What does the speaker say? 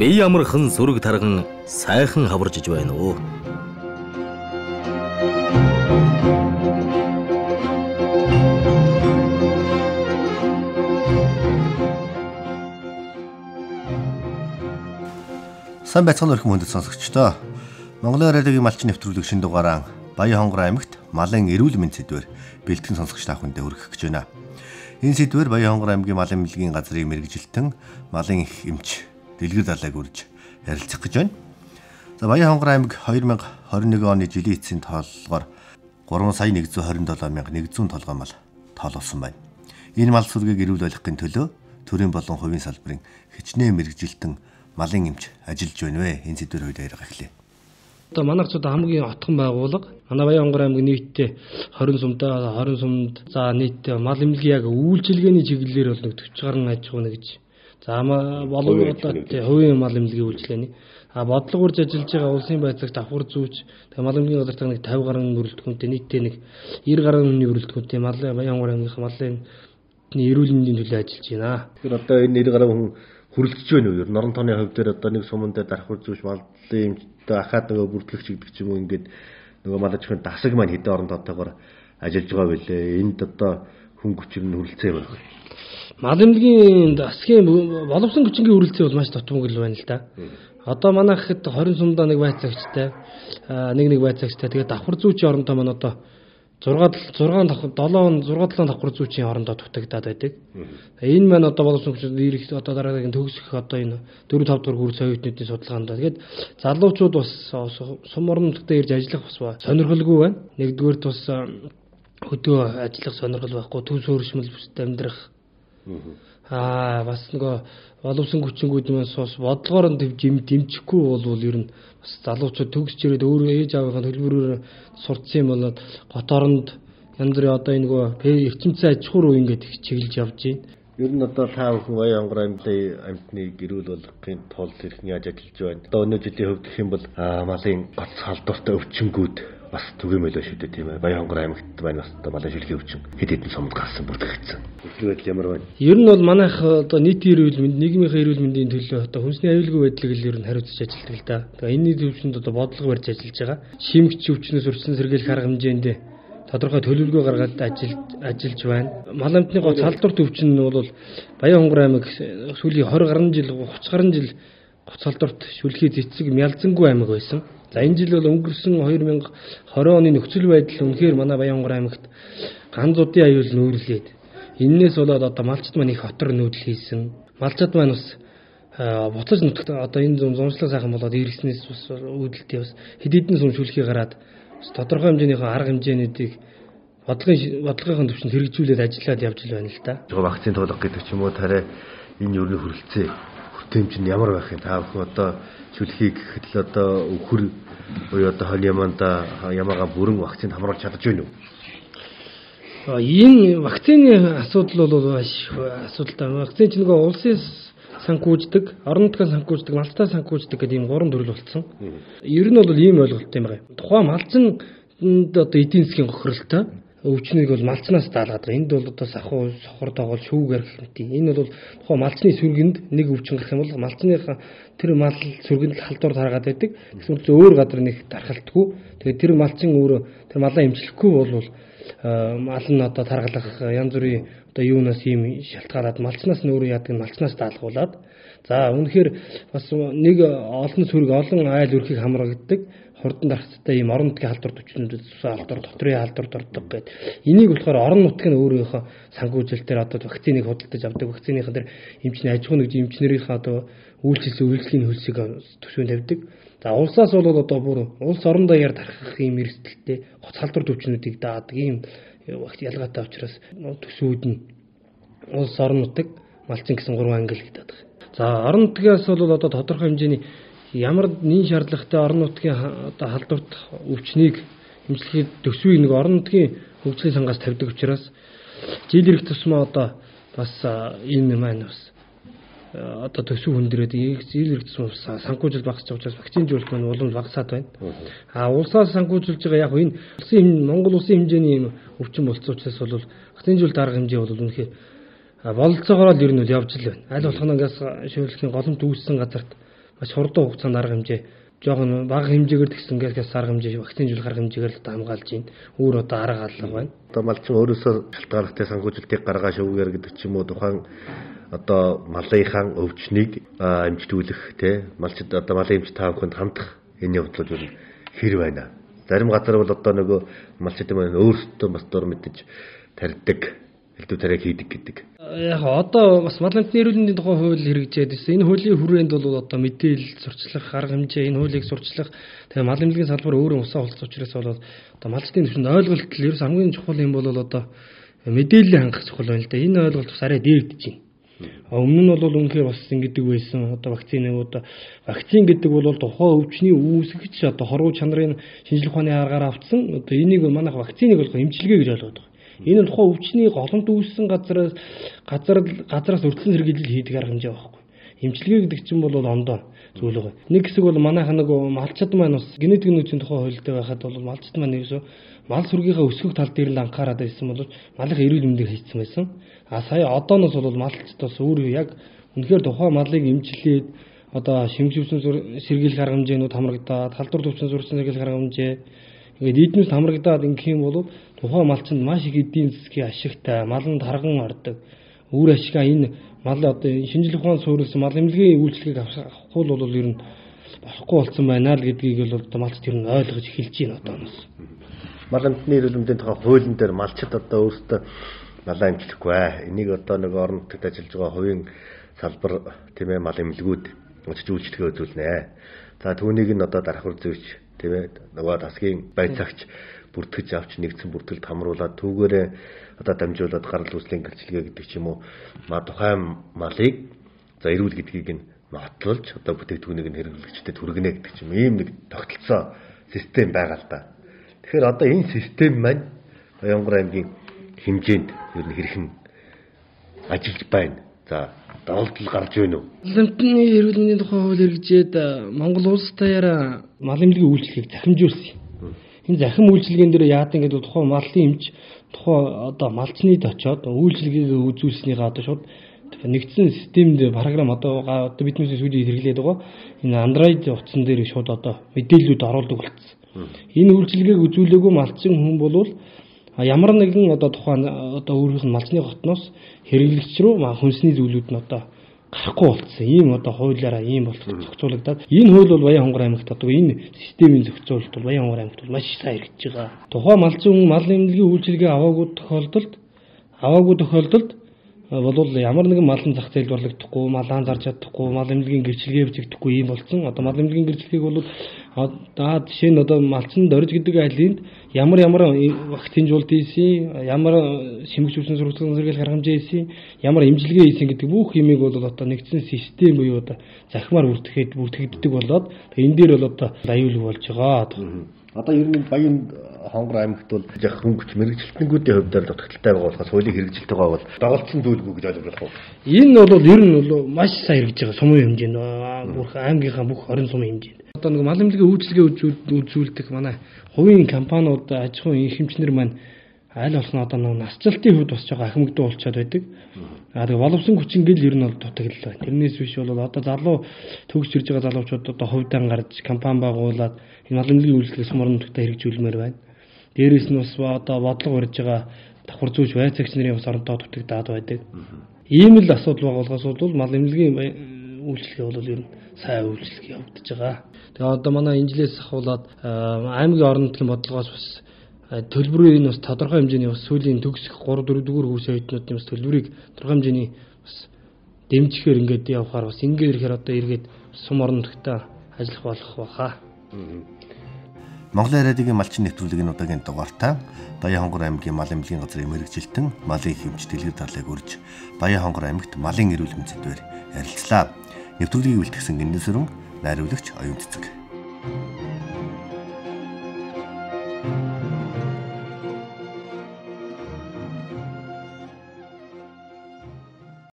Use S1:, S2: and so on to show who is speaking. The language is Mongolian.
S1: бие амархан сүрэг тарган сайхан хаваржиж байна уу?
S2: Сайн байцгаана өрхөн хүндэт сонсогчдоо. Монголын радиогийн малчин нэвтрүүлэг шинэ дугаараа Баян-Хонгор аймагт малын эрүүл мэнд сэдвээр бэлтгэн сонсогч та бүхэндээ хүргэх гэж байна. Энэ сэдвээр Баян-Хонгор аймгийн малын эмнэлгийн газрыг мэргэжилтэн малын их эмч Дэлгэр Далайг үрж ярилцах гэж байна. За Баян-Хонгор аймаг 2021 оны жилийн эцсийн тооллогоор 3,127,100 толгой мал тоолсон байна. Энэ мал сүргийг эрүүл болгохын төлөө төрийн болон хувийн салбарын хичнээн мэргэжилтэн малын эмч ажиллаж байна вэ? Энэ сэдвээр хоёул яриа эхлэе.
S3: Одоо манайх хамгийн отхон байгууллага. Манай Баян-Хонгор аймаг нийтдээ 20 сумд за нийтдээ мал эмнэлгийн яг үйлчилгээний чиглэлээр бол 40 гаруй аж ахуйн гэж. За болов одоо хувийн мал эмнэлгийн үйлчилгээний бодлого урж ажиллаж байгаа улсын байцаагч давхар зүүч мал эмнэлгийн газар нэг 50 гаруй бүрэлдэхүүнтэй нийтдээ нэг 90 гаруй хүний бүрэлдэхүүнтэй Баян-Хонгор аймгийн малын эрүүл мэндийн төлөө ажиллаж байна. Тэгэхээр
S4: одоо энэ 90 гаруй хүн хүрэлцэж байна уу? Норон тооны хувь дээр одоо нэг суман дээр дарахур зүүш малын эмчтэй ахаад нөгөө бүрдлэгч гэдэг ч юм уу ингээд нөгөө мал аж ахуйн дасаг маань хэдэн орон тоотойгоор ажиллаж байгаа байлээ. Энд одоо хүн хүчээр нь хүрэлцээ байна.
S3: Мал эмнэлгийн дасгийн боловсон хүчингийн хүрэлцээ бол маш тотмогл байна л да. Одоо манайх хэд 20 сумдаа нэг байцаагчтай нэг байцаагчтай тэгээд давхар зүүчийн орондоо маань одоо 6-7 давхар зүүчийн орондоо дутагдаад байдаг. Энэ маань одоо боловсон хүчээр ирэх одоо дараагийн төгсөх одоо энэ 4-5 дугаар курс оюутнуудын судалгаанд тэгээд залуучууд бас сум орнуудад ирж ажиллах бас сонирхолгүй байна. Нэгдүгээр бас хөдөө ажиллах сонирхол байхгүй, төв суурьшмал бүстэй амьдрах. Бас нөгөө боловсон хүчингүүд маань сус бодлогоор нь дэмжихгүй бол ер нь бас залуучууд төгсч ирээд өөрөө ээж аавынхаа төлбөрөөр сурцсан юм болоод гот оронд янз бүрийн одоо энэ нөгөө эрчимцэн аж ахуй руу ингээд чиглэж явж байна.
S4: Ер нь одоо та бүхэн Баян-Хонгор аймгийн эрүүл болгохын тулд хэрхэн яаж ажиллаж байна? Одоо өнөө жилийн хувьд гэх юм бол малын гоц халдвартай өвчнгүүд бас түгээмэл шүү дээ тийм ээ. Баян-Хонгор аймагт байна бас одоо малын шилхийн өвчин хэд хэдэн сумд гарсан бүртгэгдсэн. Өчигдөр байдал ямар байна?
S3: Ер нь бол манайх одоо нийтийн эрүүл мэнд, нийгмийн эрүүл мэндийн төлөө одоо хүнсний аюулгүй байдлыг л ер нь хариуцж ажилладаг л да. Тэгээ энэний төвчөнд одоо бодлого барьж ажиллаж байгаа. Шимэгч өвчнөөс урьдчилан сэргийлэх арга хэмжээнд тодорхой төлөвлөгөө гаргаад ажиллаж байна. Мал амтны гоц халдварт өвчин нь бол Баян-Хонгор аймаг сүүлийн 20 гаруй жил 30 гаруй жил гоц халдварт шүлхий цэцэг мялзангүй аймаг байсан. За энэ жил бол өнгөрсөн 2020 оны нөхцөл байдал үнэхээр манай Баян-Хонгор аймагт ганцуудын аюул нүүрлээд энээс болоод одоо малчд маань их хотор нүүдэл хийсэн. Малчд маань бас буцаж нутагт одоо энэ зуншлаг сайхан болоод ирснээс бас үүдэлтэй бас хэд хэдэн сум шүлхий гараад тодорхой хэмжээнийхээ арга хэмжээнүүдийг бодлогын төвчөнд хэрэгжүүлээд ажиллаад явж байна л да.
S4: Вакцины туулах гэдэг ч юм уу тарай энэ юу нэг хүрэлцээ хүртээмж нь ямар байх юм? Та бүхэн одоо шүлхийг гэхэд л одоо өвхөр буюу одоо хон ямаага бүрэн вакцинд хамруулж чадаж байна уу?
S3: Энэ вакцины асуудал бол маш асуудалтай. Вакцин ч нөгөө улсын санхүүждэг, орон нутгийн санхүүждэг, малчтаа санхүүждэг гэдэг ийм гурван төрөл болсон. Ер нь бол ийм ойлголт юм байна. Тухайн малчин одоо эдийн засгийн гохиролтой өвчнийг бол малчнаас даалгаад байгаа. Энд бол одоо сахуу, сохор доогол, шүүг арих гэдэг. Энэ бол тухайн малчны сүргэнд нэг өвчин гарах юм бол малчныхаа тэр мал сүргэнд халдвар таргаад байдаг. Гэсэн үг өөр газар нэг дархалтгүй. Тэгээд тэр малчин өөрөө тэр малаа эмчлэхгүй бол мал нь одоо таргалах янз бүрийн одоо юунаас ийм шалтгаалаад малчнаас нь өөрөө яадаг нь малчнаас даалгуулад за үнэхээр бас нэг олон сүрэг олон айл өрхийг хамрагддаг хурдан дарахтай ийм орон нутгийн халдвар төвчнүүдэд халдвар дотрын халдварт ордог байд. Энийг болохоор орон нутгийн өөрийнхөө санхүүжилтээр одоо вакциныг худалдаж авдаг. Вакциныхаа тэр эмчний аж ахуйн нэгж эмчнэрийнхээ одоо үйлчлэгийн хөлсийг төсвөнд тавьдаг. За улсаас бол одоо бүр улс орон даяар тархах ийм эрсдэлтэй гоц халдвар төвчнүүдийг даадаг ийм ялгаатай учраас төсвүүд нь улс орон нутаг малчин гэсэн 3 англи гэдэг. За орон нутгаас бол одоо тодорхой хэмжээний ямар нийт шаардлагатай орон нутгийн одоо халдварт өвчнийг эмчлэхэд төсвийг нэг орон нутгийн хөгжлийн сангаас тавьдаг учраас жил ирэх тусмаа одоо бас энэ маань бас одоо төсөв хүндрээд жил ирэх тусмаа санхүүжилт багасч байгаа учраас вакцинжуулалт маань улам багасаад байна. Улсаас санхүүжилж байгаа яг энэ Монгол улсын хэмжээний өвчин болцсон учраас бол вакцинжуулалт арга хэмжээ бол үнэхээр бололцоогоор л ер нь явж л байна. Аль болох нэгээс шүүлэхийн голомт үүссэн газарт бас хурдан хугацаанд арга хэмжээ жоохон бага хэмжээгээр тэгсэн гээс арга хэмжээ вакцинжуулах арга хэмжээгээр л хамгаалж байна. Өөр одоо арга алга байна.
S4: Одоо малчин өөрөөсөө шалтгаалтай санхүүжилтийг гаргаж өгөөр гэдэг ч юм уу тухайн одоо малынхаа өвчнийг амжилтуулах тий малчид одоо малын эмч таах хүнд хандах энэ явдлууд бол хэр байна. Зарим газар бол одоо нөгөө малчид маань өөрсдөө бас дур мэдэж тарьдаг, элдв тариаг хийдэг гэдэг.
S3: Яг одоо бас мал амтны эрүүл мэндийн тухай хууль хэрэгжээд ирсэн. Энэ хуулийн хүрээнд бол одоо мэдээлэл сурчлах, арга хэмжээ, энэ хуулийг сурчлах, тэгээ мал эмнэлгийн салбар өөрөө усаа холцох учраас бол одоо малчдын төвшөнд ойлголт л ерөөс хамгийн чухал юм бол одоо мэдээлэл хангах чухал байна л да. Энэ ойлголт бас арай дээрдэж байна. Өмнө нь бол үнэхээр бас ингэдэг байсан. Одоо вакцин гэдэг бол тухайн өвчний үүсгэж одоо хорвоо чанарын шинжилгээ ухааны аргаар авцсан. Одоо энийг манайх вакциныг бол эмчилгээ гэж ойлгоод байгаа. Энэ нь тухайн өвчний голомт үүссэн газараас урьдчилан сэргийлэл хийдэг арга хэмжээ байхгүй. Эмчилгээ гэдэг чинь бол ондоо зүйл байгаа. Нэг хэсэг бол манайх нэг малчид маань бас генетик нөөцийн тухай хуультай байхад бол малчид маань нэгсөө мал сүргийнхаа өсгөх тал дээр л анхаарал байсан бол малын эрүүл мэндийг хийцсэн байсан. Сая одооноос бол малчид бас өөрөө яг үнэхээр тухайн малыг эмчлээд одоо шимж өвчин сэргийлэх арга хэмжээнүүд хамрагдаад, халдвар төвчөн зурсан сэргийлэх арга хэмжээ ингээд эднээс хамрагдаад ингэх юм бол тухайн малчинд маш их эдийн засгийн ашигтай, маланд харган ордог. Үр ашигаа энэ мал одоо шинжилгээ ухаан суурилсан мал эмнэлгийн үйлчлэгийг авахгүй бол ер нь болохгүй болсон байна л гэдгийг бол одоо малчид ер нь ойлгож эхэлж байна одооноос.
S4: Мал амтны эрүүл мэндийн тухай хуулийн дээр малчид одоо өөрсдөө малаа эмчлэхгүй бай. Энийг одоо нэг орон нутагт ажиллаж байгаа хувийн салбар тийм ээ мал эмнэлгүүд очиж үйлчлэгээ үзүүлнэ. За түүнийг нь одоо дарахвар зөөч тийм ээ нөгөө тасгийн байцаагч бүртгэж авч нэгдсэн бүртгэлд хамруулад түүгээрээ одоо дамжуулаад гарал үүслийн гэрчлэгээ гэдэг ч юм уу тухайн малыг за эрүүл гэдгийг нь нотлолж одоо бүтээгдэхүүнийг нь хэрэглэгчдэд хүргэнэ гэдэг ч юм ийм нэг тогтолцоо систем байгаа л да. Тэгэхээр одоо энэ систем маань Баянгар аймгийн хэмжээнд ер нь хэрхэн ажиллаж байна. За давалдал гарч байна уу?
S3: Амтны эрүүл мэндийн тухай хууль хэрэгжээд Монгол улс даяараа мал эмнэлгийн үйлчлэгийг захимжуулсан. Энэ захим үйлчлэгийн дээр яадаг гэдэг тухайн малын эмч тухайн одоо малчныг очоод үйлчлэгийг үзүүлснийхаа одоо шууд нэгдсэн системд програм одоо бидний сүүлийн хэрэглээд байгаа. Энэ Android утсан дээр шууд одоо мэдээллүүд оруулдаг болчихсон. Энэ үйлчлэгийг үзүүлээгүй малчин хүн бол ямар нэгэн одоо тухайн одоо өөрийнх нь малчны хотноос хэрэглэгч рүү хүнсний зүйлүүд нь одоо гарахгүй болцсон. Ийм одоо хуулиараа ийм зохицуулагдаад энэ хууль бол Баянгар аймагт одоо энэ системийн зохицуулалт бол Баянгар аймагт бол маш сайн хэрэгжиж байгаа. Тухайн малчин хүн мал эмнэлгийн үйлчилгээ аваагүй тохиолдолд бол ямар нэгэн малын зах зээлд орлогдохгүй, малаан зарж чадахгүй, мал эмнэлгийн гэрчлэгээ бичигдэхгүй ийм болсон. Одоо мал эмнэлгийн гэрчлэгийг бол жишээ нь одоо малчин дорж гэдэг айлынд ямар вакцинжуулалт хийсэн, ямар шимэгч өвчин сургалтын сэргийлэх арга хэмжээ хийсэн, ямар эмчилгээ хийсэн гэдэг бүх юмыг бол одоо нэгдсэн систем буюу одоо захимаар бүртгэгддэг болоод энэ дээр бол одоо аюулгүй болж байгаа.
S4: Одоо ер нь Баянгар аймагт бол яг хөнгөч мэрэгчлэлтнүүдийн хувьд л дутагдaltaй байгаа болохоос хуулийн хэрэгжилт байгаа бол доголдсон зүйлгүй гэж ойлгох уу? Энэ
S3: бол ер нь маш сайн хэрэгжиж байгаа сумын хэмжээнд бүх аймгийнхаа бүх 20 сумын хэмжээнд. Одоо нэг мал эмнэлгийн үйлчлэгээ үзүүлдэг манай хувийн компаниуд аж ахуйн эрхэмчнэр маань аль болох одоо нэг насжилтын хувьд бас жоохон ахмагдуу болчиход байдаг. Тэгээ боловсон хүчин гэл ер нь бол дутагдал байна. Тэрнээс биш бол одоо залуу төгсж ирж байгаа залуучууд одоо хувьдаа гарч компани байгуулад энэ мал эмнэлгийн үйлчлэгээ сумын нутагтаа хэрэгжүүлмээр байна. Дээрээс нь бас одоо бодлого барьж байгаа давхар зүүж байцаагч нарын бас оронтой дутагдаад байдаг. Ийм л асуудал байгуулгаас бол мал эмнэлгийн үйлчлэгээ бол ер нь сайн үйлчлэгээ явагдаж байгаа. Тэгээ одоо манай инжилээс ахуулаад аймгийн орон нутгийн бодлогоос бас төлбөрийн бас тодорхой хэмжээний бас сүүлийн төгсөх 3-4 хүйс оюутнуудын бас төлбөрийг тодорхой хэмжээний бас дэмжихээр ингээд явахаар бас ингээд ирэхээр одоо эргээд сум орон нутгтаа ажиллах болох баха.
S2: Монголын радиогийн малчин нэвтрүүлгийн удаагийн дугаартаа Баянгар аймгийн мал эмнэлгийн газрын мэргэжилтэн малын хэмж дэлгэр дарлыг үрж Баянгар аймагт малын эрүүл мэндийн сэдвээр ярилцлаа. Нэвтрүүлгийг бэлтгэсэн Гинэс Сүрэн, найруулагч Оюун Цэцэг.